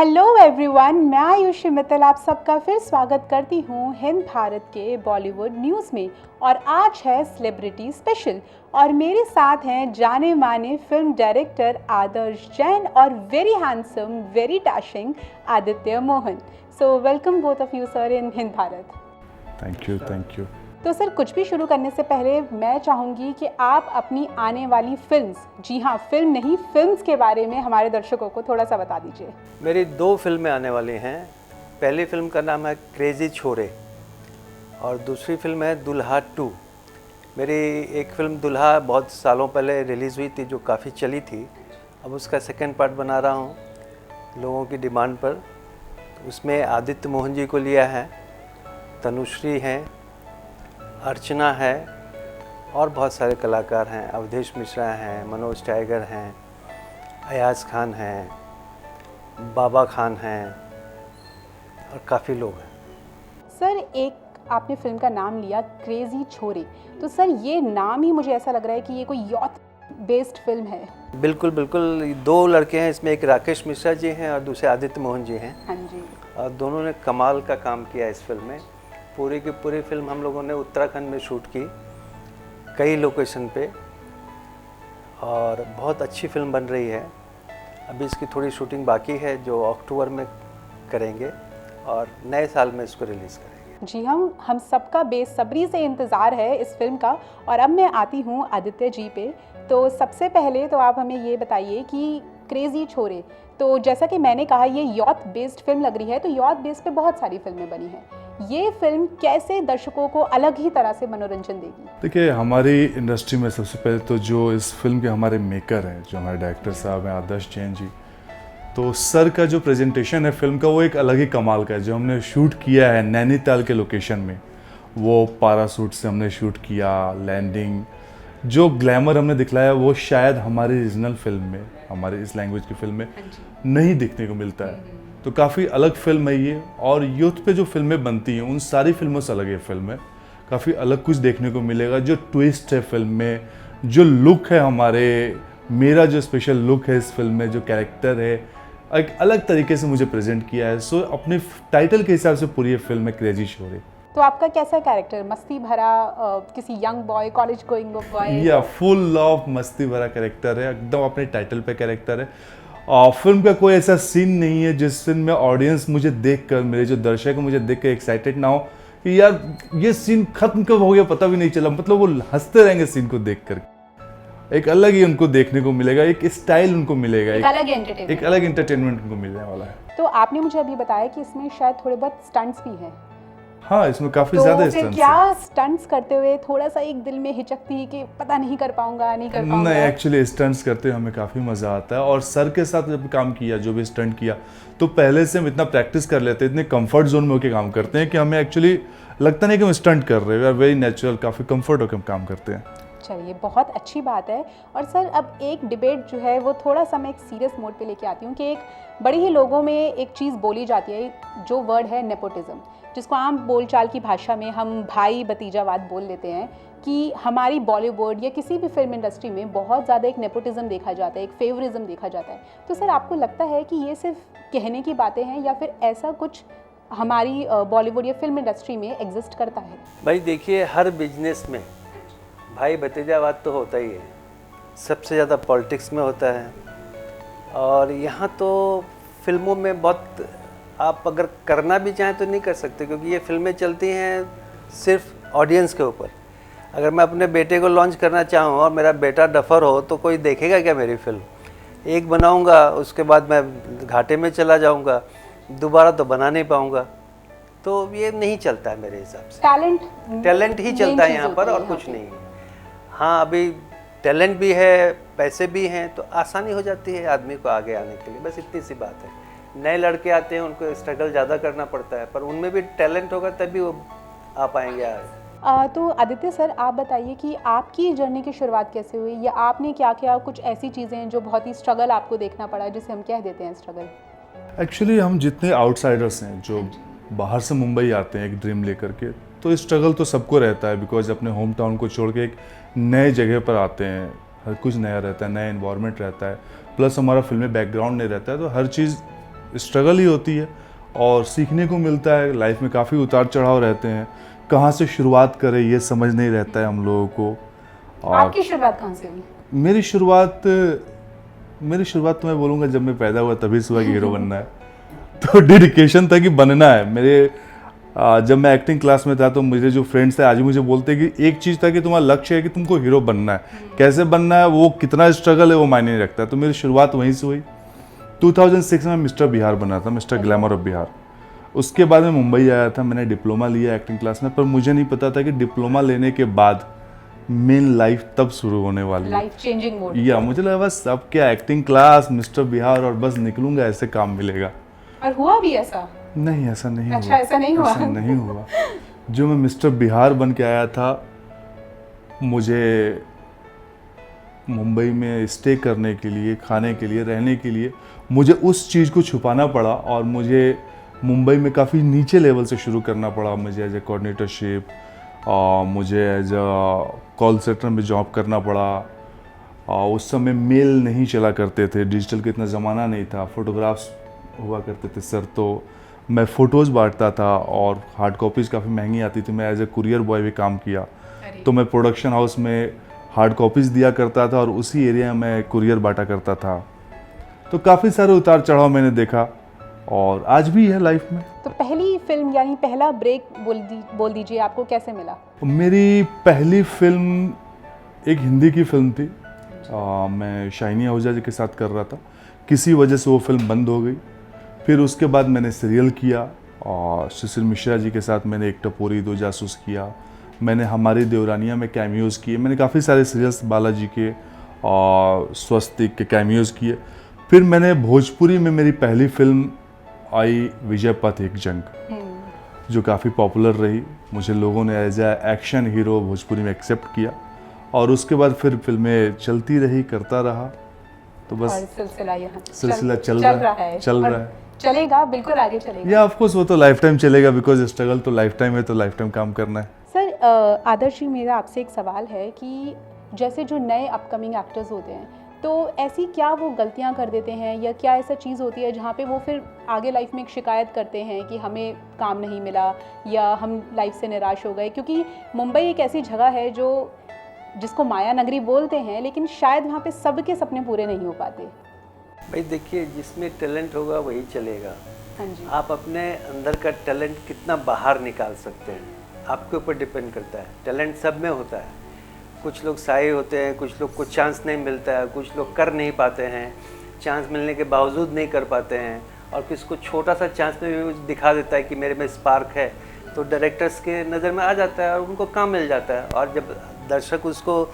Hello everyone, मैं आयुषी मित्तल आप सबका फिर स्वागत करती हूँ हिंद भारत के बॉलीवुड न्यूज़ में। और आज है सेलिब्रिटी स्पेशल और मेरे साथ हैं जाने माने फिल्म डायरेक्टर आदर्श जैन और very handsome very dashing Aditya Mohan. So welcome both of you sir in Hind Bharat. Thank you. तो सर कुछ भी शुरू करने से पहले मैं चाहूँगी कि आप अपनी आने वाली फिल्म्स, जी हाँ फिल्म नहीं फिल्म्स के बारे में हमारे दर्शकों को थोड़ा सा बता दीजिए। मेरी 2 फिल्में आने वाली हैं। पहली फिल्म का नाम है क्रेज़ी छोरे और दूसरी फिल्म है दुल्हा 2। मेरी एक फिल्म दुल्हा बहुत सालों पहले रिलीज़ हुई थी जो काफ़ी चली थी, अब उसका सेकंड पार्ट बना रहा हूँ लोगों की डिमांड पर। उसमें आदित्य मोहन जी को लिया है, तनुश्री हैं, अर्चना है और बहुत सारे कलाकार हैं। अवधेश मिश्रा हैं, मनोज टाइगर हैं, अयाज खान हैं, बाबा खान हैं और काफ़ी लोग हैं। सर एक आपने फिल्म का नाम लिया क्रेज़ी छोरे, तो सर ये नाम ही मुझे ऐसा लग रहा है कि ये कोई यूथ बेस्ड फिल्म है। बिल्कुल बिल्कुल, 2 लड़के हैं इसमें, एक राकेश मिश्रा जी हैं और दूसरे आदित्य मोहन जी हैं। हाँ जी। और दोनों ने कमाल का काम किया इस फिल्म में। पूरी की पूरी फिल्म हम लोगों ने उत्तराखंड में शूट की, कई लोकेशन पे, और बहुत अच्छी फिल्म बन रही है। अभी इसकी थोड़ी शूटिंग बाकी है जो अक्टूबर में करेंगे और नए साल में इसको रिलीज़ करेंगे। जी हम सबका बेसब्री से इंतज़ार है इस फिल्म का। और अब मैं आती हूँ आदित्य जी पे। तो सबसे पहले तो आप हमें ये बताइए कि क्रेज़ी छोरे, तो जैसा कि मैंने कहा ये यूथ बेस्ड फिल्म लग रही है, तो यूथ बेस पे बहुत सारी फिल्में बनी हैं, ये फिल्म कैसे दर्शकों को अलग ही तरह से मनोरंजन देगी? देखिए, हमारी इंडस्ट्री में सबसे पहले तो जो इस फिल्म के हमारे मेकर हैं, जो हमारे डायरेक्टर साहब हैं आदर्श जैन जी, तो सर का जो प्रेजेंटेशन है फिल्म का वो एक अलग ही कमाल का है। जो हमने शूट किया है नैनीताल के लोकेशन में, वो पैराशूट से हमने शूट किया, लैंडिंग, जो ग्लैमर हमने दिखलाया वो शायद हमारी रीजनल फिल्म में, हमारी इस लैंग्वेज की फिल्म में नहीं देखने को मिलता है। तो काफ़ी अलग फिल्म है ये। और यूथ पे जो फिल्में बनती हैं उन सारी फिल्मों से अलग ये फिल्म है। काफ़ी अलग कुछ देखने को मिलेगा। जो ट्विस्ट है फिल्म में, जो लुक है हमारे, मेरा जो स्पेशल लुक है इस फिल्म में, जो कैरेक्टर है एक अलग तरीके से मुझे प्रेजेंट किया है। सो अपने टाइटल के हिसाब से पूरी ये फिल्म है क्रेजी छोरे। तो आपका कैसा कैरेक्टर, मस्ती भरा किसी young boy, college going boy? या फुल ऑफ मस्ती भरा कैरेक्टर है, एकदम अपने टाइटल पे कैरेक्टर है। और फिल्म का कोई ऐसा सीन नहीं है जिस सीन में ऑडियंस मुझे देखकर, मेरे जो दर्शक मुझे देख कर एक्साइटेड ना हो कि यार ये सीन खत्म कब हो गया पता भी नहीं चला। मतलब वो हंसते रहेंगे सीन को देखकर। एक अलग ही उनको देखने को मिलेगा, एक स्टाइल उनको मिलेगा, एक अलग एंटरटेनमेंट उनको मिलने वाला है। तो आपने मुझे अभी बताया कि इसमें शायद थोड़े बहुत स्टंट्स भी हैं। हाँ, इसमें काफी तो ज्यादा फिर स्टंट्स क्या स्टंट्स करते हुए थोड़ा सा एक दिल में हिचक थी कि पता नहीं कर पाऊंगा, नहीं कर पाऊंगा? नहीं, एक्चुअली स्टंट्स करते हुए हमें काफ़ी मज़ा आता है। और सर के साथ जब काम किया, जो भी स्टंट किया, तो पहले से हम इतना प्रैक्टिस कर लेते हैं, इतने कंफर्ट जोन में होकर काम करते हैं कि हमें एक्चुअली लगता नहीं कि हम स्टंट कर रहे हैं। वी आर वेरी नेचुरल, काफ़ी कंफर्ट होकर हम काम करते हैं। चलिए, बहुत अच्छी बात है। और सर अब एक डिबेट जो है वो थोड़ा सा मैं एक सीरियस मोड पे लेके आती हूँ कि एक बड़ी ही लोगों में एक चीज़ बोली जाती है, जो वर्ड है नेपोटिज्म, जिसको आम बोलचाल की भाषा में हम भाई भतीजावाद बोल लेते हैं, कि हमारी बॉलीवुड या किसी भी फिल्म इंडस्ट्री में बहुत ज़्यादा एक नेपोटिज्म देखा जाता है, एक फेवरिज्म देखा जाता है। तो सर आपको लगता है कि ये सिर्फ कहने की बातें हैं या फिर ऐसा कुछ हमारी बॉलीवुड या फिल्म इंडस्ट्री में एग्जिस्ट करता है? भाई देखिए, हर बिजनेस में भाई भतीजावाद तो होता ही है, सबसे ज़्यादा पॉलिटिक्स में होता है। और यहाँ तो फिल्मों में बहुत, आप अगर करना भी चाहें तो नहीं कर सकते, क्योंकि ये फिल्में चलती हैं सिर्फ ऑडियंस के ऊपर। अगर मैं अपने बेटे को लॉन्च करना चाहूँ और मेरा बेटा डफर हो तो कोई देखेगा क्या मेरी फिल्म? एक बनाऊँगा, उसके बाद मैं घाटे में चला जाऊँगा, दोबारा तो बना नहीं पाऊँगा। तो ये नहीं चलता है मेरे हिसाब से। टैलेंट ही चलता है यहाँ पर और कुछ नहीं है। हाँ, अभी टैलेंट भी है, पैसे भी हैं, तो आसानी हो जाती है आदमी को आगे आने के लिए, बस इतनी सी बात है। नए लड़के आते हैं, उनको स्ट्रगल ज़्यादा करना पड़ता है, पर उनमें भी टैलेंट होगा तभी वो आ पाएंगे आगे। तो आदित्य सर आप बताइए कि आपकी जर्नी की शुरुआत कैसे हुई, या आपने क्या क्या कुछ ऐसी चीज़ें जो बहुत ही स्ट्रगल आपको देखना पड़ा, जिसे हम कह देते हैं स्ट्रगल? एक्चुअली हम जितने आउटसाइडर्स हैं, जो बाहर से मुंबई आते हैं एक ड्रीम लेकर के, तो स्ट्रगल तो सबको रहता है, बिकॉज अपने होम टाउन को छोड़ के एक नए जगह पर आते हैं, हर कुछ नया रहता है, नया इन्वायरमेंट रहता है, प्लस हमारा फिल्मी बैकग्राउंड नहीं रहता है, तो हर चीज़ स्ट्रगल ही होती है और सीखने को मिलता है। लाइफ में काफ़ी उतार चढ़ाव रहते हैं, कहाँ से शुरुआत करें ये समझ नहीं रहता है हम लोगों को। और आपकी शुरुआत कहाँ से हुई? मेरी शुरुआत तो मैं बोलूँगा जब मैं पैदा हुआ तभी से हुआ कि हीरो बनना है। तो डेडिकेशन था कि बनना है। जब मैं एक्टिंग क्लास में था तो मुझे जो फ्रेंड्स थे आज भी मुझे बोलते कि एक चीज़ था कि तुम्हारा लक्ष्य है कि तुमको हीरो बनना है, कैसे बनना है, वो कितना स्ट्रगल है वो मायने नहीं रखता। तो मेरी शुरुआत वहीं से हुई। 2006 में मिस्टर बिहार बना था, मिस्टर ग्लैमर ऑफ बिहार। उसके बाद मैं मुंबई आया था, मैंने डिप्लोमा लिया एक्टिंग क्लास में, पर मुझे नहीं पता था कि डिप्लोमा लेने के बाद मेन लाइफ तब शुरू होने वाली है, लाइफ चेंजिंग मोड। या मुझे लगा बस अब क्या एक्टिंग क्लास, मिस्टर बिहार और बस निकलूंगा, ऐसे काम मिलेगा। और हुआ भी ऐसा? नहीं, ऐसा नहीं अच्छा, हुआ। ऐसा नहीं हुआ? ऐसा नहीं हुआ। जो मैं मिस्टर बिहार बन के आया था, मुझे मुंबई में स्टे करने के लिए, खाने के लिए, रहने के लिए मुझे उस चीज़ को छुपाना पड़ा और मुझे मुंबई में काफ़ी नीचे लेवल से शुरू करना पड़ा। मुझे एज ए कोऑर्डिनेटरशिप और मुझे एज अ कॉल सेंटर में जॉब करना पड़ा। उस समय मेल नहीं चला करते थे, डिजिटल का इतना ज़माना नहीं था, फ़ोटोग्राफ्स हुआ करते थे सर। तो मैं फ़ोटोज़ बांटता था और हार्ड कॉपीज़ काफ़ी महंगी आती थी। मैं एज ए कुरियर बॉय भी काम किया, तो मैं प्रोडक्शन हाउस में हार्ड कॉपीज़ दिया करता था और उसी एरिया में कुरियर बांटा करता था। तो काफ़ी सारे उतार चढ़ाव मैंने देखा और आज भी है लाइफ में। तो पहली फिल्म यानी पहला ब्रेक बोल दीजिए आपको कैसे मिला? मेरी पहली फिल्म एक हिंदी की फिल्म थी। मैं शाइनी आहूजा जी के साथ कर रहा था, किसी वजह से वो फिल्म बंद हो गई। फिर उसके बाद मैंने सीरियल किया और सुशील मिश्रा जी के साथ मैंने एक टपोरी, दो जासूस किया। मैंने हमारी देवरानिया में कैमियोज़ किए। मैंने काफ़ी सारे सीरियल्स बालाजी के और स्वस्तिक के कैमियोज़ किए। फिर मैंने भोजपुरी में मेरी पहली फिल्म आई विजय पथ एक जंग, जो काफ़ी पॉपुलर रही। मुझे लोगों ने as a action hero Bhojpuri में एक्सेप्ट किया और उसके बाद फिर फिल्में चलती रही, करता रहा। तो बस सिलसिला चल रहा है। चलेगा, बिल्कुल आगे चलेगा। या ऑफ कोर्स वो तो लाइफ टाइम चलेगा, बिकॉज स्ट्रगल तो लाइफ टाइम है, तो लाइफ टाइम काम करना है। सर आदर्श जी, मेरा आपसे एक सवाल है कि जैसे जो नए अपकमिंग एक्टर्स होते हैं, तो ऐसी क्या वो गलतियां कर देते हैं या क्या ऐसा चीज़ होती है जहाँ पे वो फिर आगे लाइफ में एक शिकायत करते हैं कि हमें काम नहीं मिला या हम लाइफ से निराश हो गए? क्योंकि मुंबई एक ऐसी जगह है जिसको माया नगरी बोलते हैं, लेकिन शायद वहाँ पे सबके सपने पूरे नहीं हो पाते। भाई देखिए, जिसमें टैलेंट होगा वही चलेगा। हाँ जी। आप अपने अंदर का टैलेंट कितना बाहर निकाल सकते हैं, आपके ऊपर डिपेंड करता है। टैलेंट सब में होता है। कुछ लोग साए होते हैं, कुछ लोग को चांस नहीं मिलता है, कुछ लोग कर नहीं पाते हैं, चांस मिलने के बावजूद नहीं कर पाते हैं, और किसको छोटा सा चांस में भी दिखा देता है कि मेरे में स्पार्क है, तो डायरेक्टर्स के नज़र में आ जाता है और उनको काम मिल जाता है। और जब दर्शक उसको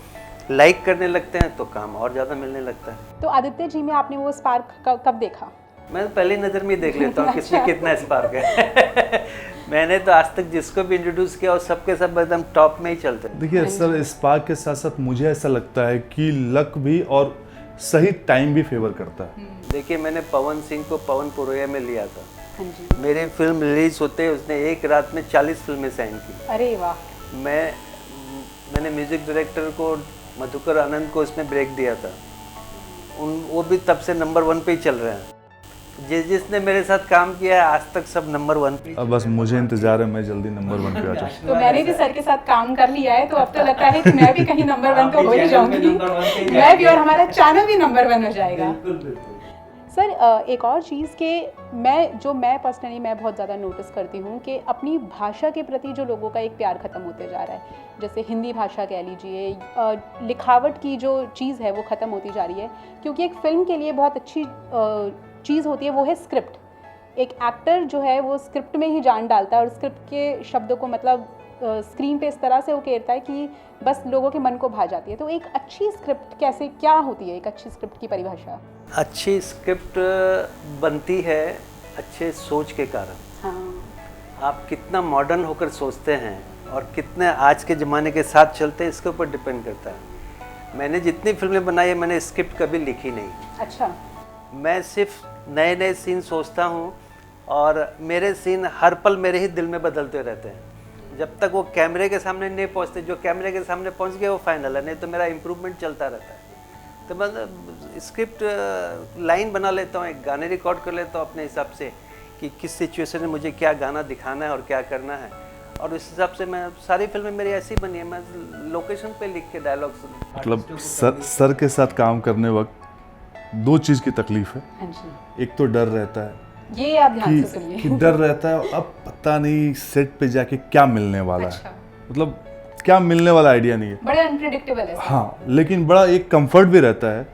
लाइक करने लगते हैं तो काम और ज़्यादा मिलने लगता है। तो आदित्य जी में आपने वो स्पार्क कब देखा? मैं तो पहली नज़र में ही देख लेता हूँ किसमें कितना स्पार्क है। मैंने तो आज तक जिसको भी इंट्रोड्यूस किया और सबके सब एकदम टॉप में ही चलते हैं। देखिए सर, स्पार्क के साथ साथ मुझे ऐसा लगता है कि लक भी और सही टाइम भी फेवर करता है। देखिए, मैंने पवन सिंह को पवन पुरोहिया में लिया था। हाँ जी। मेरी फिल्म रिलीज होते ही उसने एक रात में 40 फिल्में साइन की। अरे वाह। मैंने म्यूजिक डायरेक्टर को, मधुकर आनंद को उसमें ब्रेक दिया था। वो भी तब से नंबर 1 पे ही चल रहे हैं। जिसने मेरे साथ काम किया है आज तक सब नंबर 1 पे। अब बस मुझे इंतजार है मैं जल्दी नंबर 1 पे आ जाऊँ। तो मैंने भी सर के साथ काम कर लिया है, तो अब तो लगता है कि मैं भी कहीं नंबर 1 तो हो ही जाऊंगी। मैं भी, और हमारा चैनल भी नंबर 1 हो जाएगा। सर एक और चीज़ कि मैं पर्सनली बहुत ज़्यादा नोटिस करती हूँ कि अपनी भाषा के प्रति जो लोगों का एक प्यार ख़त्म होते जा रहा है। जैसे हिंदी भाषा कह लीजिए, लिखावट की जो चीज़ है वो ख़त्म होती जा रही है, क्योंकि एक फ़िल्म के लिए बहुत अच्छी चीज़ होती है वो है स्क्रिप्ट। एक एक्टर जो है वो स्क्रिप्ट में ही जान डालता है और स्क्रिप्ट के शब्दों को मतलब स्क्रीन पे इस तरह से उकेरता है कि बस लोगों के मन को भा जाती है। तो एक अच्छी स्क्रिप्ट क्या होती है, एक अच्छी स्क्रिप्ट की परिभाषा? अच्छी स्क्रिप्ट बनती है अच्छे सोच के कारण। हाँ। आप कितना मॉडर्न होकर सोचते हैं और कितने आज के ज़माने के साथ चलते हैं, इसके ऊपर डिपेंड करता है। मैंने जितनी फिल्में बनाई है मैंने स्क्रिप्ट कभी लिखी नहीं। अच्छा। मैं सिर्फ नए सीन सोचता हूँ और मेरे सीन हर पल मेरे ही दिल में बदलते रहते हैं। जब तक वो कैमरे के सामने नहीं पहुँचते, जो कैमरे के सामने पहुँच गए वो फाइनल है, नहीं तो मेरा इम्प्रूवमेंट चलता रहता है। तो मतलब स्क्रिप्ट लाइन बना लेता हूँ, एक गाने रिकॉर्ड कर लेता हूँ अपने हिसाब से कि किस सिचुएशन में मुझे क्या गाना दिखाना है और क्या करना है, और उस हिसाब से मैं सारी फिल्में मेरी ऐसी बनी है, मैं लोकेशन पे लिख के डायलॉग्स मतलब सर के साथ काम करने वक्त दो चीज़ की तकलीफ है। हाँ जी, एक तो डर रहता है ये आप ध्यान से कि सुनिए। डर रहता है अब पता नहीं सेट पे जाके क्या मिलने वाला अच्छा। है, मतलब क्या मिलने वाला आइडिया नहीं है। बड़े अनप्रिडिक्टेबल है सर। हाँ, लेकिन बड़ा एक कंफर्ट भी रहता है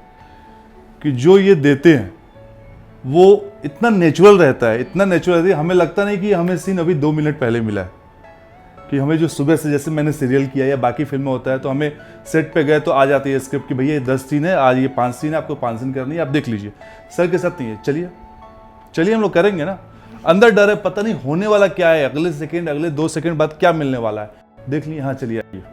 कि जो ये देते हैं वो इतना नेचुरल रहता है, इतना नेचुरल रहता है, हमें लगता नहीं कि हमें सीन अभी 2 मिनट पहले मिला है। कि हमें जो सुबह से, जैसे मैंने सीरियल किया या बाकी फिल्में होता है, तो हमें सेट पे गए तो आ जाती है स्क्रिप्ट कि भैया ये 10 सीन है, आज ये 5 सीन है, आपको 5 सीन करनी है, आप देख लीजिए। सर के साथ नहीं है, चलिए हम लोग करेंगे ना। अंदर डर है, पता नहीं होने वाला क्या है, अगले सेकेंड, अगले 2 सेकेंड बाद क्या मिलने वाला है, देख लीजिए, हाँ चलिए आइए।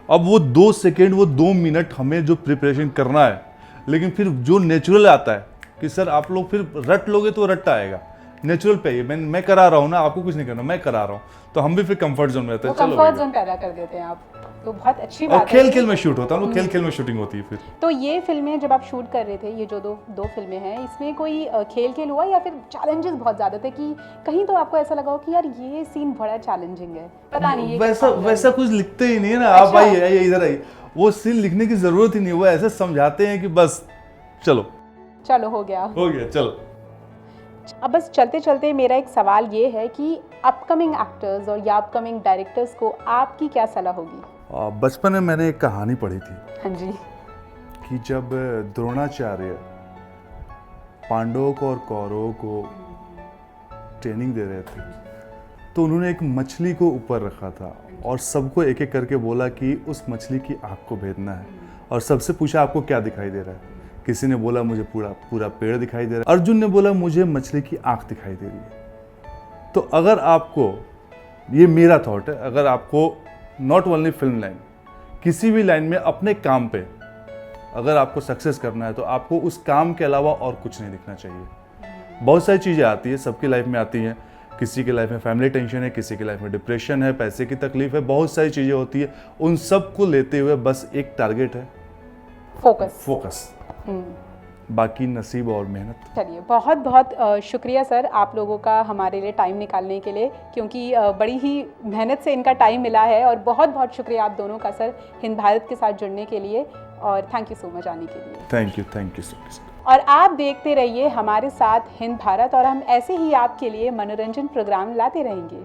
अब वो 2 सेकेंड, वो 2 मिनट हमें जो प्रिपरेशन करना है, लेकिन फिर जो नेचुरल आता है कि सर आप लोग फिर रट लोगे तो रट्टा आएगा, नेचुरल पे आइए, मैं करा रहा हूँ ना, आपको कुछ नहीं करना, मैं करा रहा हूँ, तो हम भी फिर कंफर्ट जोन में रहते हैं। चलो कंफर्ट जोन पैदा कर देते हैं आप, तो बहुत अच्छी और बात है। खेल में शूट होता है, हम लोग खेल में शूटिंग होती है फिर। तो ये फिल्में जब आप शूट कर रहे थे, ये जो दो फिल्में हैं, इसमें कोई खेल हुआ या फिर चैलेंजेस बहुत ज़्यादा थे कि कहीं तो आपको ऐसा लगा हो कि यार ये सीन बड़ा चैलेंजिंग है, पता नहीं ये वैसा कुछ लिखते ही नहीं है ना। आप आइए इधर आइए, वो सीन लिखने की जरूरत ही नहीं है, वो ऐसे समझाते हैं कि बस चलो हो गया चलो। अब बस चलते चलते मेरा एक सवाल ये है कि अपकमिंग एक्टर्स और या अपकमिंग डायरेक्टर्स को आपकी क्या सलाह होगी? बचपन में मैंने एक कहानी पढ़ी थी। हाँ जी। कि जब द्रोणाचार्य पांडवों को और कौरवों को ट्रेनिंग दे रहे थे, तो उन्होंने एक मछली को ऊपर रखा था और सबको एक एक करके बोला कि उस मछली की आँख को भेदना है, और सबसे पूछा आपको क्या दिखाई दे रहा है? किसी ने बोला मुझे पूरा पेड़ दिखाई दे रहा है, अर्जुन ने बोला मुझे मछली की आँख दिखाई दे रही है। तो अगर आपको, ये मेरा थॉट है, अगर आपको नॉट ओनली फिल्म लाइन, किसी भी लाइन में अपने काम पे अगर आपको सक्सेस करना है, तो आपको उस काम के अलावा और कुछ नहीं दिखना चाहिए। बहुत सारी चीज़ें आती है, सबकी लाइफ में आती हैं, किसी की लाइफ में फैमिली टेंशन है, किसी की लाइफ में डिप्रेशन है, पैसे की तकलीफ है, बहुत सारी चीज़ें होती है। उन सब को लेते हुए बस एक टारगेट है, फोकस। बाकी नसीब और मेहनत। चलिए, बहुत बहुत शुक्रिया सर आप लोगों का हमारे लिए टाइम निकालने के लिए, क्योंकि बड़ी ही मेहनत से इनका टाइम मिला है, और बहुत बहुत शुक्रिया आप दोनों का सर हिंद भारत के साथ जुड़ने के लिए, और थैंक यू सो मच आने के लिए। Thank you so much. और आप देखते रहिए हमारे साथ हिंद भारत, और हम ऐसे ही आपके लिए मनोरंजन प्रोग्राम लाते रहेंगे।